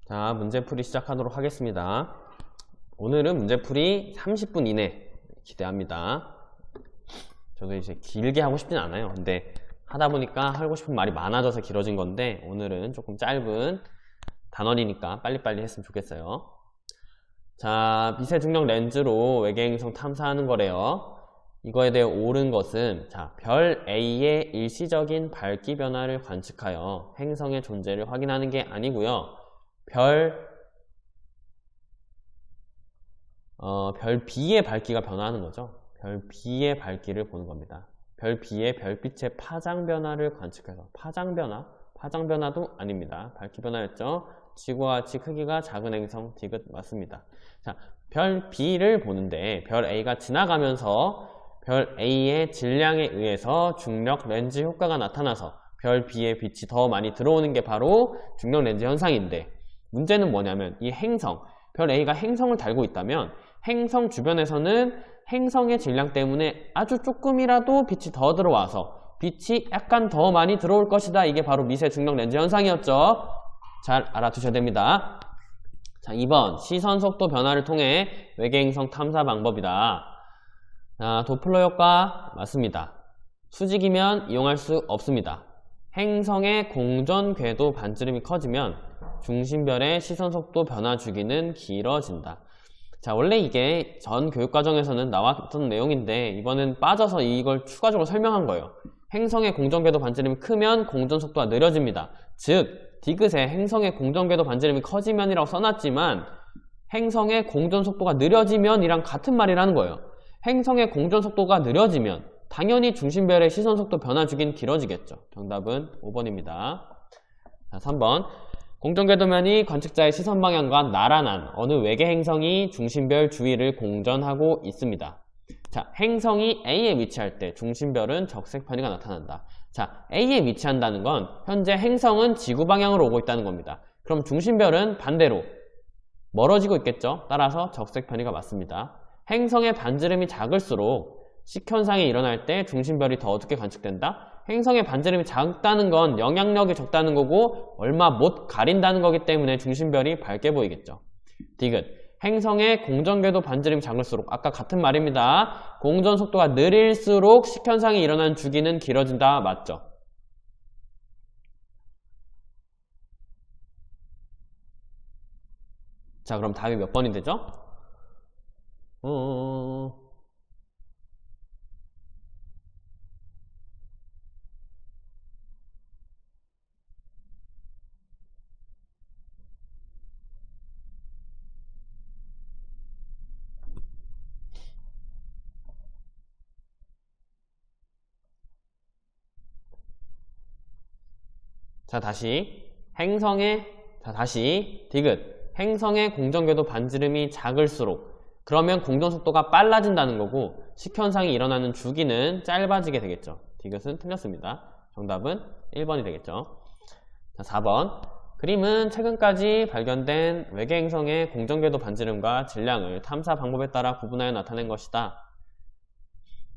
자, 문제풀이 시작하도록 하겠습니다. 오늘은 문제풀이 30분 이내 기대합니다. 저도 이제 길게 하고 싶진 않아요. 근데 하다 보니까 하고 싶은 말이 많아져서 길어진 건데 오늘은 조금 짧은 단원이니까 빨리빨리 했으면 좋겠어요. 자, 미세중력 렌즈로 외계행성 탐사하는 거래요. 이거에 대해 옳은 것은 자, 별 A의 일시적인 밝기 변화를 관측하여 행성의 존재를 확인하는 게 아니고요. 별 B의 밝기가 변화하는 거죠. 별 B의 밝기를 보는 겁니다. 별 B의 별빛의 파장 변화를 관측해서 파장 변화도 아닙니다. 밝기 변화였죠. 지구와 같이 크기가 작은 행성 디귿 맞습니다. 자, 별 B를 보는데 별 A가 지나가면서 별 A의 질량에 의해서 중력 렌즈 효과가 나타나서 별 B의 빛이 더 많이 들어오는 게 바로 중력 렌즈 현상인데 문제는 뭐냐면 이 행성, 별 A가 행성을 달고 있다면 행성 주변에서는 행성의 질량 때문에 아주 조금이라도 빛이 더 들어와서 빛이 약간 더 많이 들어올 것이다. 이게 바로 미세 중력 렌즈 현상이었죠. 잘 알아두셔야 됩니다. 자, 2번 시선 속도 변화를 통해 외계행성 탐사 방법이다. 자, 도플러 효과 맞습니다. 수직이면 이용할 수 없습니다. 행성의 공전 궤도 반지름이 커지면 중심별의 시선 속도 변화 주기는 길어진다. 자, 원래 이게 전 교육과정에서는 나왔던 내용인데 이번엔 빠져서 이걸 추가적으로 설명한 거예요. 행성의 공전 궤도 반지름이 크면 공전 속도가 느려집니다. 즉, 디귿에 행성의 공전 궤도 반지름이 커지면이라고 써놨지만 행성의 공전 속도가 느려지면 이랑 같은 말이라는 거예요. 행성의 공전 속도가 느려지면 당연히 중심별의 시선 속도 변화 주기는 길어지겠죠. 정답은 5번입니다. 자, 3번. 공전궤도면이 관측자의 시선 방향과 나란한 어느 외계 행성이 중심별 주위를 공전하고 있습니다. 자, 행성이 A에 위치할 때 중심별은 적색 편의가 나타난다. 자, A에 위치한다는 건 현재 행성은 지구 방향으로 오고 있다는 겁니다. 그럼 중심별은 반대로 멀어지고 있겠죠. 따라서 적색 편의가 맞습니다. 행성의 반지름이 작을수록 식현상이 일어날 때 중심별이 더 어둡게 관측된다? 행성의 반지름이 작다는 건 영향력이 적다는 거고 얼마 못 가린다는 거기 때문에 중심별이 밝게 보이겠죠. 디귿. 행성의 공전궤도 반지름이 작을수록 아까 같은 말입니다. 공전 속도가 느릴수록 식현상이 일어나는 주기는 길어진다. 맞죠? 자, 그럼 답이 몇 번이 되죠? 자, 다시 디귿. 행성의 공전궤도 반지름이 작을수록 그러면 공전 속도가 빨라진다는 거고 식현상이 일어나는 주기는 짧아지게 되겠죠. 디귿은 틀렸습니다. 정답은 1번이 되겠죠. 자, 4번. 그림은 최근까지 발견된 외계행성의 공전궤도 반지름과 질량을 탐사 방법에 따라 구분하여 나타낸 것이다.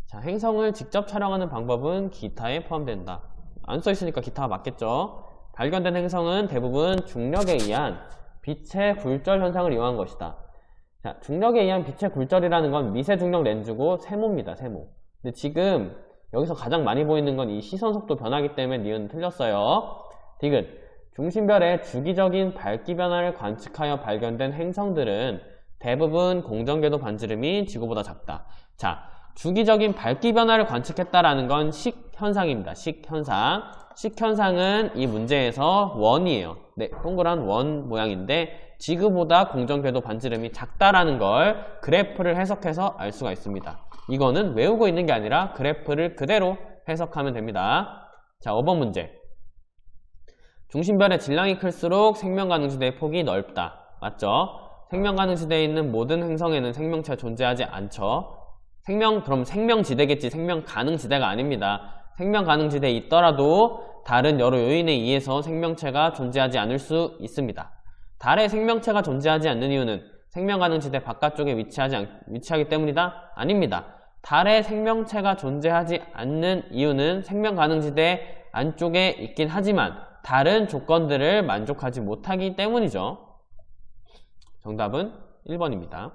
자, 행성을 직접 촬영하는 방법은 기타에 포함된다. 안 써있으니까 기타가 맞겠죠. 발견된 행성은 대부분 중력에 의한 빛의 굴절 현상을 이용한 것이다. 자, 중력에 의한 빛의 굴절이라는 건 미세중력 렌즈고 세모입니다. 세모. 근데 지금 여기서 가장 많이 보이는 건 이 시선 속도 변화이기 때문에 니은 틀렸어요. 디귿. 중심별의 주기적인 밝기 변화를 관측하여 발견된 행성들은 대부분 공전궤도 반지름이 지구보다 작다. 자, 주기적인 밝기 변화를 관측했다라는 건 식현상입니다. 식현상. 식현상은 이 문제에서 원이에요. 네, 동그란 원 모양인데 지구보다 공전궤도 반지름이 작다라는 걸 그래프를 해석해서 알 수가 있습니다. 이거는 외우고 있는 게 아니라 그래프를 그대로 해석하면 됩니다. 자, 5번 문제. 중심별의 질량이 클수록 생명 가능 지대의 폭이 넓다. 맞죠? 생명 가능 지대에 있는 모든 행성에는 생명체가 존재하지 않죠. 그럼 생명지대겠지 생명 가능 지대가 아닙니다. 생명 가능 지대에 있더라도 다른 여러 요인에 의해서 생명체가 존재하지 않을 수 있습니다. 달에 생명체가 존재하지 않는 이유는 생명 가능 지대 바깥쪽에 위치하기 때문이다? 아닙니다. 달에 생명체가 존재하지 않는 이유는 생명 가능 지대 안쪽에 있긴 하지만 다른 조건들을 만족하지 못하기 때문이죠. 정답은 1번입니다.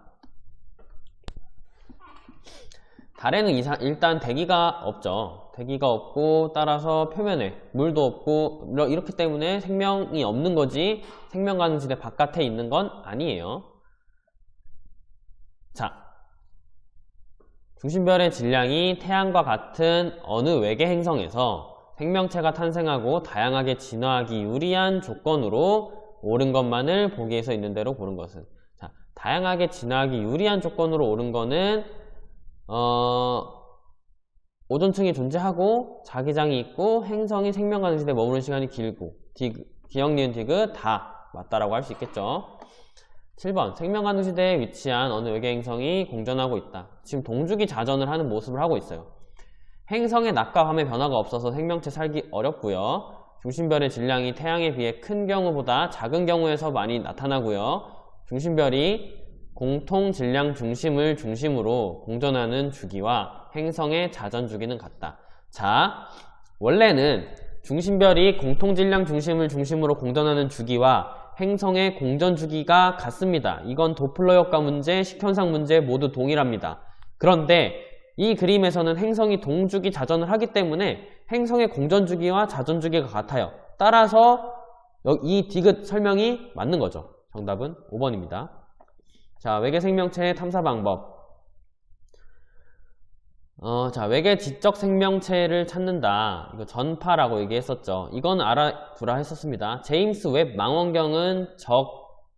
달에는 일단 대기가 없죠. 대기가 없고 따라서 표면에 물도 없고 이렇기 때문에 생명이 없는 거지 생명 가능지대 바깥에 있는 건 아니에요. 자, 중심별의 질량이 태양과 같은 어느 외계 행성에서 생명체가 탄생하고 다양하게 진화하기 유리한 조건으로 옳은 것만을 보기에서 있는 대로 고른 것은. 자, 다양하게 진화하기 유리한 조건으로 옳은 거는 오존층이 존재하고 자기장이 있고 행성이 생명 가능지대에 머무는 시간이 길고 기역, 니은, 디귿 다 맞다라고 할 수 있겠죠. 7번 생명 가능지대에 위치한 어느 외계 행성이 공전하고 있다. 지금 동주기 자전을 하는 모습을 하고 있어요. 행성의 낮과 밤의 변화가 없어서 생명체 살기 어렵고요. 중심별의 질량이 태양에 비해 큰 경우보다 작은 경우에서 많이 나타나고요. 중심별이 공통 질량 중심을 중심으로 공전하는 주기와 행성의 자전 주기는 같다. 자, 원래는 중심별이 공통 질량 중심을 중심으로 공전하는 주기와 행성의 공전 주기가 같습니다. 이건 도플러 효과 문제, 식현상 문제 모두 동일합니다. 그런데 이 그림에서는 행성이 동주기 자전을 하기 때문에 행성의 공전 주기와 자전 주기가 같아요. 따라서 이 디귿 설명이 맞는 거죠. 정답은 5번입니다. 자, 외계 생명체의 탐사 방법. 자, 외계 지적 생명체를 찾는다. 이거 전파라고 얘기했었죠. 이건 알아두라 했었습니다. 제임스 웹 망원경은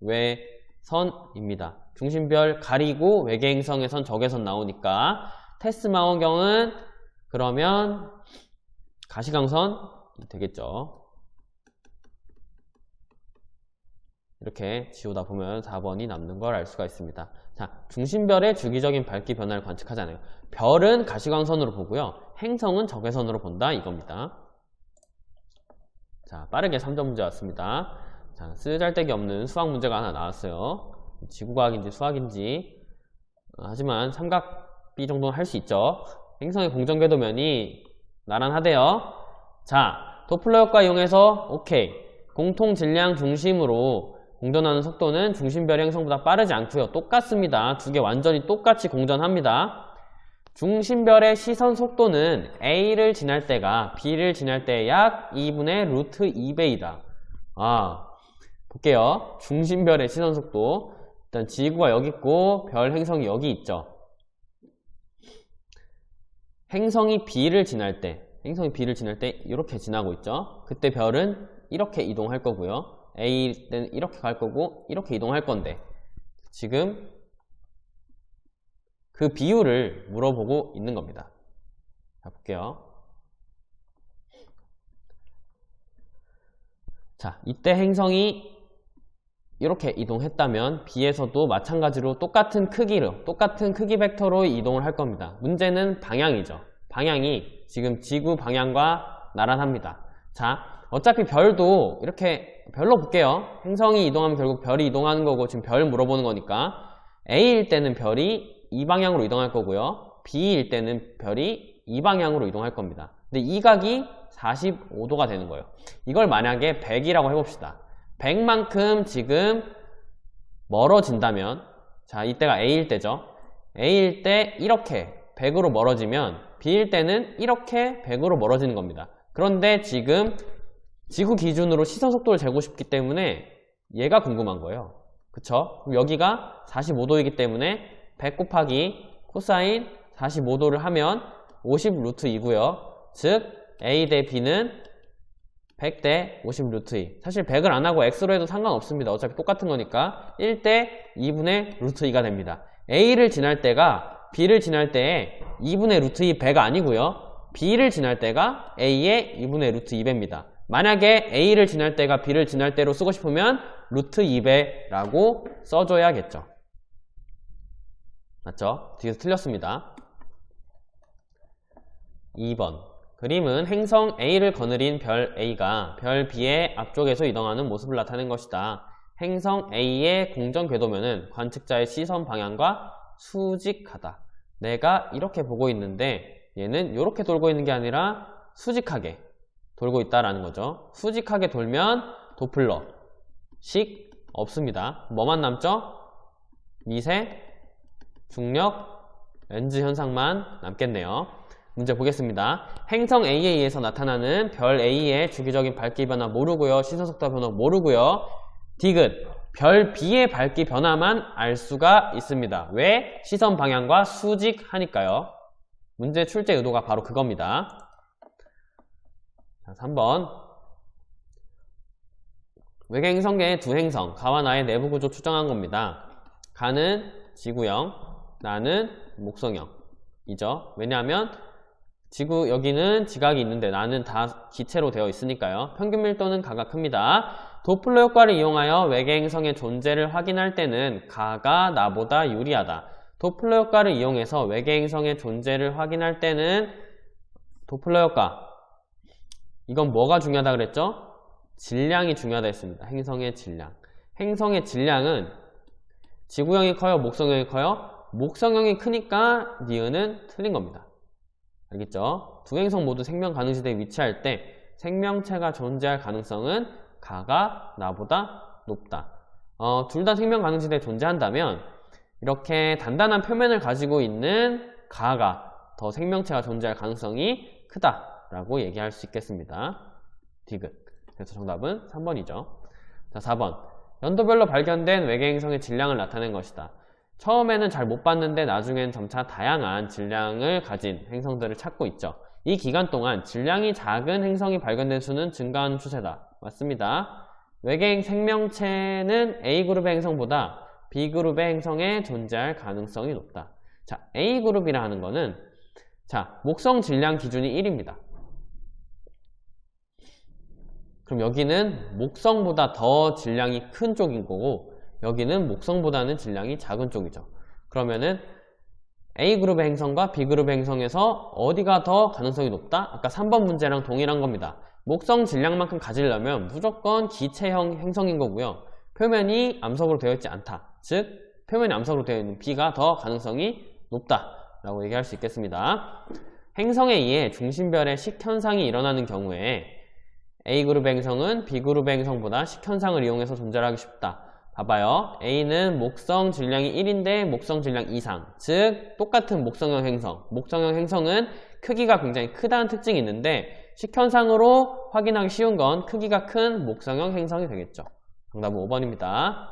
적외선입니다. 중심별 가리고 외계 행성에선 적외선 나오니까 테스 망원경은 그러면 가시광선 되겠죠. 이렇게 지우다 보면 4번이 남는 걸 알 수가 있습니다. 자, 중심별의 주기적인 밝기 변화를 관측하잖아요. 별은 가시광선으로 보고요. 행성은 적외선으로 본다 이겁니다. 자, 빠르게 3점 문제 왔습니다. 자, 쓰잘데기 없는 수학 문제가 하나 나왔어요. 지구과학인지 수학인지 하지만 삼각비 정도는 할 수 있죠. 행성의 공전궤도면이 나란하대요. 자, 도플러 효과 이용해서 오케이. 공통 질량 중심으로 공전하는 속도는 중심별 행성보다 빠르지 않고요. 똑같습니다. 두 개 완전히 똑같이 공전합니다. 중심별의 시선 속도는 A를 지날 때가 B를 지날 때 약 2분의 루트 2배이다. 볼게요. 중심별의 시선 속도. 일단 지구가 여기 있고 별 행성이 여기 있죠. 행성이 B를 지날 때 이렇게 지나고 있죠. 그때 별은 이렇게 이동할 거고요. A 때는 이렇게 갈 거고 이렇게 이동할 건데 지금 그 비율을 물어보고 있는 겁니다. 자, 볼게요. 자, 이때 행성이 이렇게 이동했다면 B에서도 마찬가지로 똑같은 크기 벡터로 이동을 할 겁니다. 문제는 방향이죠. 방향이 지금 지구 방향과 나란합니다. 자, 어차피 별도 이렇게 별로 볼게요. 행성이 이동하면 결국 별이 이동하는 거고 지금 별 물어보는 거니까 A일 때는 별이 이 방향으로 이동할 거고요. B일 때는 별이 이 방향으로 이동할 겁니다. 근데 이 각이 45도가 되는 거예요. 이걸 만약에 100이라고 해봅시다. 100만큼 지금 멀어진다면 자, 이때가 A일 때죠. A일 때 이렇게 100으로 멀어지면 B일 때는 이렇게 100으로 멀어지는 겁니다. 그런데 지금 지구 기준으로 시선 속도를 재고 싶기 때문에 얘가 궁금한 거예요. 그쵸? 여기가 45도이기 때문에 100 곱하기 코사인 45도를 하면 50 루트 2고요. 즉 A 대 B는 100 대 50 루트 2. 사실 100을 안 하고 X로 해도 상관없습니다. 어차피 똑같은 거니까 1 대 2분의 루트 2가 됩니다. A를 지날 때가 B를 지날 때에 2분의 루트 2 배가 아니고요. B를 지날 때가 A의 2분의 루트 2배입니다. 만약에 A를 지날 때가 B를 지날 때로 쓰고 싶으면 루트 2배라고 써줘야겠죠. 맞죠? 뒤에서 틀렸습니다. 2번 그림은 행성 A를 거느린 별 A가 별 B의 앞쪽에서 이동하는 모습을 나타낸 것이다. 행성 A의 공전 궤도면은 관측자의 시선 방향과 수직하다. 내가 이렇게 보고 있는데 얘는 이렇게 돌고 있는 게 아니라 수직하게 돌고 있다라는 거죠. 수직하게 돌면 도플러 식 없습니다. 뭐만 남죠? 미세, 중력, 렌즈 현상만 남겠네요. 문제 보겠습니다. 행성 A에 의해서 나타나는 별 A의 주기적인 밝기 변화 모르고요. 시선 속도 변화 모르고요. 디귿, 별 B의 밝기 변화만 알 수가 있습니다. 왜? 시선 방향과 수직하니까요. 문제 출제 의도가 바로 그겁니다. 자, 3번. 외계 행성계의 두 행성, 가와 나의 내부 구조 추정한 겁니다. 가는 지구형, 나는 목성형이죠. 왜냐하면 여기는 지각이 있는데 나는 다 기체로 되어 있으니까요. 평균 밀도는 가가 큽니다. 도플러 효과를 이용하여 외계 행성의 존재를 확인할 때는 가가 나보다 유리하다. 도플러 효과를 이용해서 외계 행성의 존재를 확인할 때는 도플러 효과, 이건 뭐가 중요하다 그랬죠? 질량이 중요하다 했습니다. 행성의 질량. 행성의 질량은 지구형이 커요? 목성형이 커요? 목성형이 크니까 니은은 틀린 겁니다. 알겠죠? 두 행성 모두 생명 가능지대에 위치할 때 생명체가 존재할 가능성은 가가 나보다 높다. 둘 다 생명 가능지대에 존재한다면 이렇게 단단한 표면을 가지고 있는 가가 더 생명체가 존재할 가능성이 크다라고 얘기할 수 있겠습니다. 디귿. 그래서 정답은 3번이죠. 자, 4번. 연도별로 발견된 외계 행성의 질량을 나타낸 것이다. 처음에는 잘 못 봤는데 나중엔 점차 다양한 질량을 가진 행성들을 찾고 있죠. 이 기간 동안 질량이 작은 행성이 발견된 수는 증가하는 추세다. 맞습니다. 외계 생명체는 A그룹의 행성보다 B그룹의 행성에 존재할 가능성이 높다. 자, A그룹이라 하는 거는 자, 목성 질량 기준이 1입니다. 그럼 여기는 목성보다 더 질량이 큰 쪽인 거고 여기는 목성보다는 질량이 작은 쪽이죠. 그러면은 A그룹의 행성과 B그룹의 행성에서 어디가 더 가능성이 높다? 아까 3번 문제랑 동일한 겁니다. 목성 질량만큼 가지려면 무조건 기체형 행성인 거고요. 표면이 암석으로 되어 있지 않다. 즉 표면이 암석으로 되어 있는 B가 더 가능성이 높다라고 얘기할 수 있겠습니다. 행성에 의해 중심별의 식현상이 일어나는 경우에 A그룹의 행성은 B그룹의 행성보다 식현상을 이용해서 존재를 하기 쉽다. 봐봐요. A는 목성 질량이 1인데 목성 질량 이상, 즉 똑같은 목성형 행성. 목성형 행성은 크기가 굉장히 크다는 특징이 있는데 식현상으로 확인하기 쉬운 건 크기가 큰 목성형 행성이 되겠죠. 정답은 5번입니다.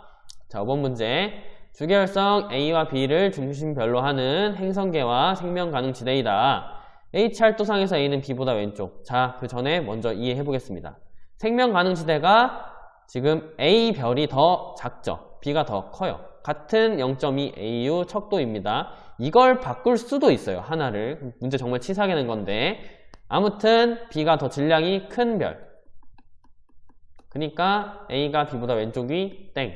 자, 5번 문제. 주계열성 A와 B를 중심별로 하는 행성계와 생명 가능 지대이다. H활도상에서 A는 B보다 왼쪽. 자, 그 전에 먼저 이해해 보겠습니다. 생명 가능 지대가 지금 A 별이 더 작죠. B가 더 커요. 같은 0.2 AU 척도입니다. 이걸 바꿀 수도 있어요. 하나를. 문제 정말 치사하게 낸 건데 아무튼 B가 더 질량이 큰 별. 그러니까 A가 B보다 왼쪽이 땡.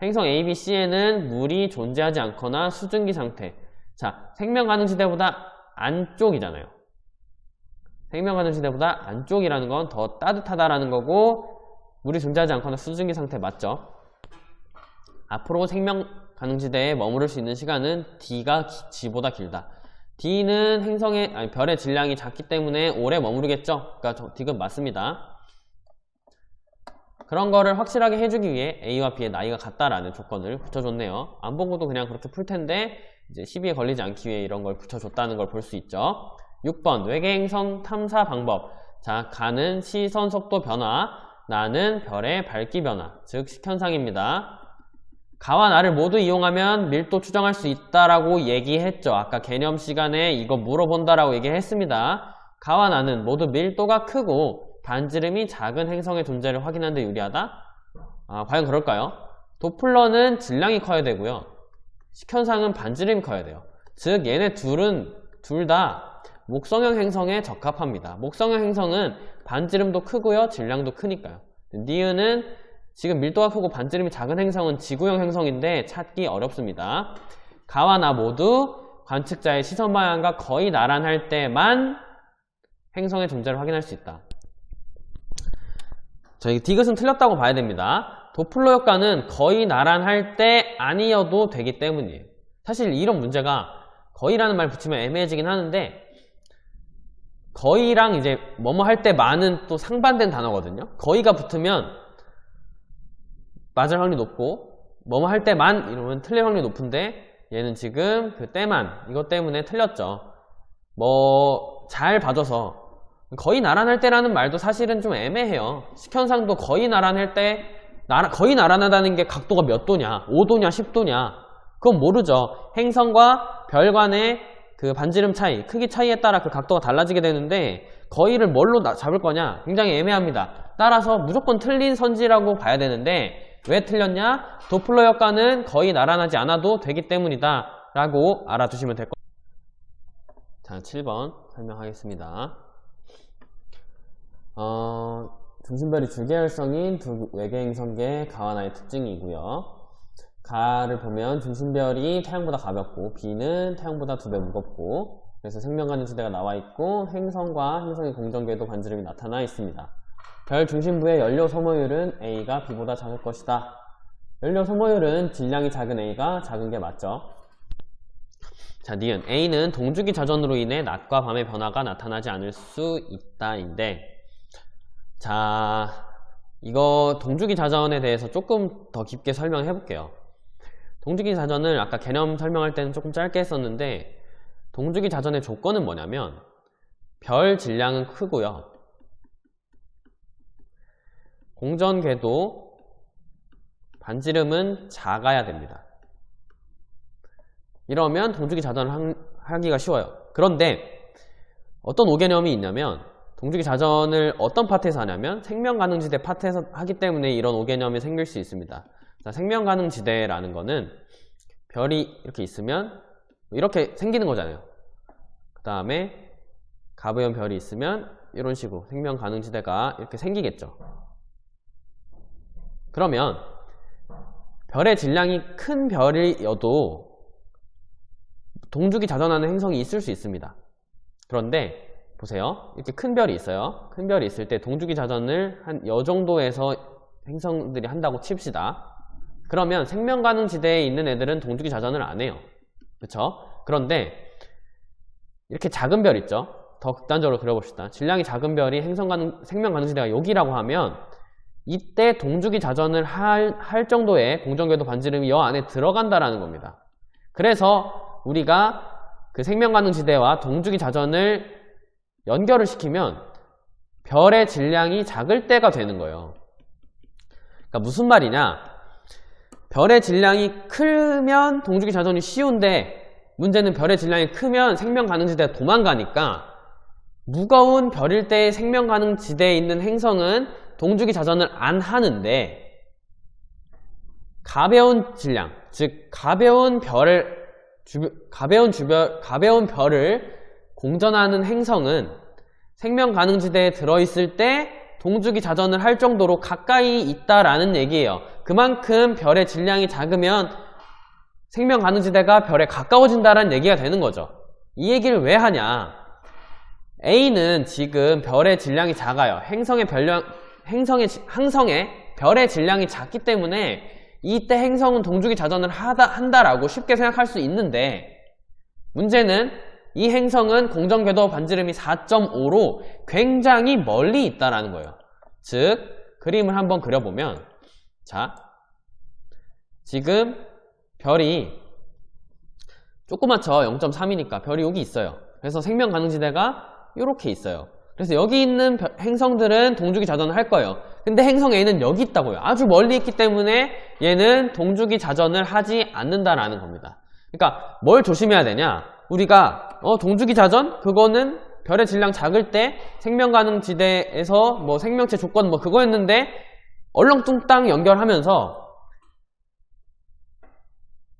행성 A, B, C에는 물이 존재하지 않거나 수증기 상태. 자, 생명 가능 지대보다 안쪽이잖아요. 생명 가능 지대보다 안쪽이라는 건 더 따뜻하다라는 거고 물이 존재하지 않거나 수증기 상태 맞죠? 앞으로 생명 가능지대에 머무를 수 있는 시간은 D가 G보다 길다. D는 별의 질량이 작기 때문에 오래 머무르겠죠? 그러니까 D가 맞습니다. 그런 거를 확실하게 해주기 위해 A와 B의 나이가 같다라는 조건을 붙여줬네요. 안 보고도 그냥 그렇게 풀 텐데 이제 시비에 걸리지 않기 위해 이런 걸 붙여줬다는 걸 볼 수 있죠. 6번 외계 행성 탐사 방법. 자, 가는 시선 속도 변화, 나는 별의 밝기 변화, 즉 식현상입니다. 가와 나를 모두 이용하면 밀도 추정할 수 있다라고 얘기했죠. 아까 개념 시간에 이거 물어본다라고 얘기했습니다. 가와 나는 모두 밀도가 크고 반지름이 작은 행성의 존재를 확인하는 데 유리하다? 과연 그럴까요? 도플러는 질량이 커야 되고요. 식현상은 반지름이 커야 돼요. 즉 얘네 둘 다 목성형 행성에 적합합니다. 목성형 행성은 반지름도 크고요. 질량도 크니까요. 니은은 지금 밀도가 크고 반지름이 작은 행성은 지구형 행성인데 찾기 어렵습니다. 가와 나 모두 관측자의 시선 방향과 거의 나란할 때만 행성의 존재를 확인할 수 있다. 저희 디귿은 틀렸다고 봐야 됩니다. 도플러 효과는 거의 나란할 때 아니어도 되기 때문이에요. 사실 이런 문제가 거의라는 말 붙이면 애매해지긴 하는데 거의랑 이제 뭐뭐 할 때 많은 또 상반된 단어거든요. 거의가 붙으면 맞을 확률이 높고 뭐뭐 할 때만 이러면 틀릴 확률이 높은데 얘는 지금 그 때만 이것 때문에 틀렸죠. 뭐 잘 봐줘서 거의 나란할 때라는 말도 사실은 좀 애매해요. 식현상도 거의 나란할 때 거의 나란하다는 게 각도가 몇 도냐 5도냐 10도냐 그건 모르죠. 행성과 별 간의 그 반지름 차이 크기 차이에 따라 그 각도가 달라지게 되는데 거의를 뭘로 잡을 거냐 굉장히 애매합니다. 따라서 무조건 틀린 선지라고 봐야 되는데 왜 틀렸냐? 도플러 효과는 거의 나란하지 않아도 되기 때문이다 라고 알아두시면 될 것 같아요. 자, 7번 설명하겠습니다. 중심별이 주계열성인 두 외계행성계의 가와 나의 특징이고요. 가를 보면 중심별이 태양보다 가볍고 B는 태양보다 2배 무겁고 그래서 생명가능 지대가 나와 있고 행성과 행성의 공전궤도 반지름이 나타나 있습니다. 별 중심부의 연료 소모율은 A가 B보다 작을 것이다. 연료 소모율은 질량이 작은 A가 작은 게 맞죠? 자, 니은 A는 동주기 자전으로 인해 낮과 밤의 변화가 나타나지 않을 수 있다인데 자, 이거 동주기 자전에 대해서 조금 더 깊게 설명해 볼게요. 동주기 자전을 아까 개념 설명할 때는 조금 짧게 했었는데 동주기 자전의 조건은 뭐냐면 별 질량은 크고요. 공전궤도 반지름은 작아야 됩니다. 이러면 동주기 자전을 하기가 쉬워요. 그런데 어떤 오개념이 있냐면 동주기 자전을 어떤 파트에서 하냐면 생명가능지대 파트에서 하기 때문에 이런 오개념이 생길 수 있습니다. 자, 생명가능지대라는 거는 별이 이렇게 있으면 이렇게 생기는 거잖아요. 그 다음에 가부연 별이 있으면 이런 식으로 생명가능지대가 이렇게 생기겠죠. 그러면 별의 질량이 큰 별이어도 동주기 자전하는 행성이 있을 수 있습니다. 그런데 보세요. 이렇게 큰 별이 있어요. 큰 별이 있을 때 동주기 자전을 한 이 정도에서 행성들이 한다고 칩시다. 그러면 생명가능지대에 있는 애들은 동주기 자전을 안 해요. 그쵸? 그런데 이렇게 작은 별 있죠? 더 극단적으로 그려봅시다. 질량이 작은 별이 생명가능지대가 여기라고 하면 이때 동주기 자전을 할 정도의 공전궤도 반지름이 여 안에 들어간다라는 겁니다. 그래서 우리가 그 생명가능지대와 동주기 자전을 연결을 시키면 별의 질량이 작을 때가 되는 거예요. 그러니까 무슨 말이냐? 별의 질량이 크면 동주기 자전이 쉬운데 문제는 별의 질량이 크면 생명가능지대가 도망가니까 무거운 별일 때의 생명가능지대에 있는 행성은 동주기 자전을 안 하는데 가벼운 질량, 즉 가벼운 별을 공전하는 행성은 생명가능지대에 들어있을 때 동주기 자전을 할 정도로 가까이 있다라는 얘기예요. 그만큼 별의 질량이 작으면 생명가능지대가 별에 가까워진다라는 얘기가 되는 거죠. 이 얘기를 왜 하냐? A는 지금 별의 질량이 작아요. 항성의 별의 질량이 작기 때문에 이때 행성은 동주기 자전을 한다라고 쉽게 생각할 수 있는데 문제는 이 행성은 공전궤도 반지름이 4.5로 굉장히 멀리 있다라는 거예요. 즉 그림을 한번 그려보면 자 지금 별이 조그맣죠. 0.3이니까 별이 여기 있어요. 그래서 생명가능지대가 이렇게 있어요. 그래서 여기 있는 행성들은 동주기 자전을 할 거예요. 근데 행성 A는 여기 있다고요. 아주 멀리 있기 때문에 얘는 동주기 자전을 하지 않는다라는 겁니다. 그러니까 뭘 조심해야 되냐? 우리가 동주기 자전? 그거는 별의 질량 작을 때 생명가능지대에서 뭐 생명체 조건 뭐 그거였는데 얼렁뚱땅 연결하면서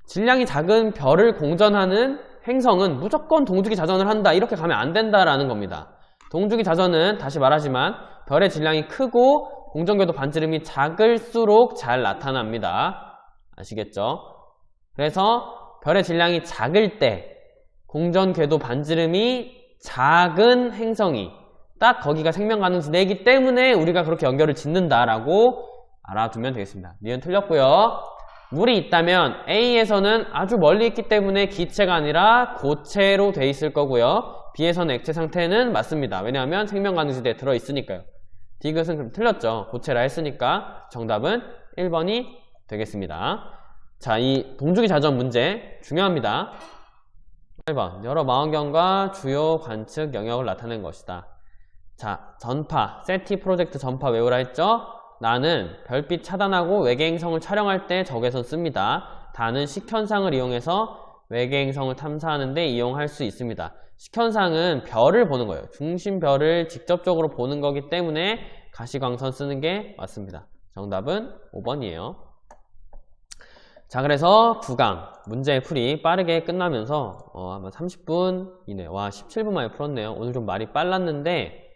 질량이 작은 별을 공전하는 행성은 무조건 동주기 자전을 한다 이렇게 가면 안 된다라는 겁니다. 동주기 자전은 다시 말하지만 별의 질량이 크고 공전궤도 반지름이 작을수록 잘 나타납니다. 아시겠죠? 그래서 별의 질량이 작을 때 공전궤도 반지름이 작은 행성이 딱 거기가 생명가능지대이기 때문에 우리가 그렇게 연결을 짓는다라고 알아두면 되겠습니다. 니은 틀렸고요. 물이 있다면 A에서는 아주 멀리 있기 때문에 기체가 아니라 고체로 돼 있을 거고요. B에서는 액체 상태는 맞습니다. 왜냐하면 생명가능지대에 들어있으니까요. D것은 그럼 틀렸죠. 고체라 했으니까 정답은 1번이 되겠습니다. 자, 이 동주기 자전 문제 중요합니다. 1번 여러 망원경과 주요 관측 영역을 나타낸 것이다. 자, 전파, 세티 프로젝트 전파 외우라 했죠? 나는 별빛 차단하고 외계행성을 촬영할 때 적외선 씁니다. 다는 식현상을 이용해서 외계행성을 탐사하는 데 이용할 수 있습니다. 식현상은 별을 보는 거예요. 중심별을 직접적으로 보는 거기 때문에 가시광선 쓰는 게 맞습니다. 정답은 5번이에요. 자, 그래서 9강 문제의 풀이 빠르게 끝나면서 아마 30분 이내, 와 17분 만에 풀었네요. 오늘 좀 말이 빨랐는데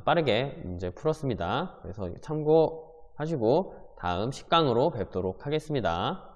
빠르게 문제 풀었습니다. 그래서 참고하시고 다음 10강으로 뵙도록 하겠습니다.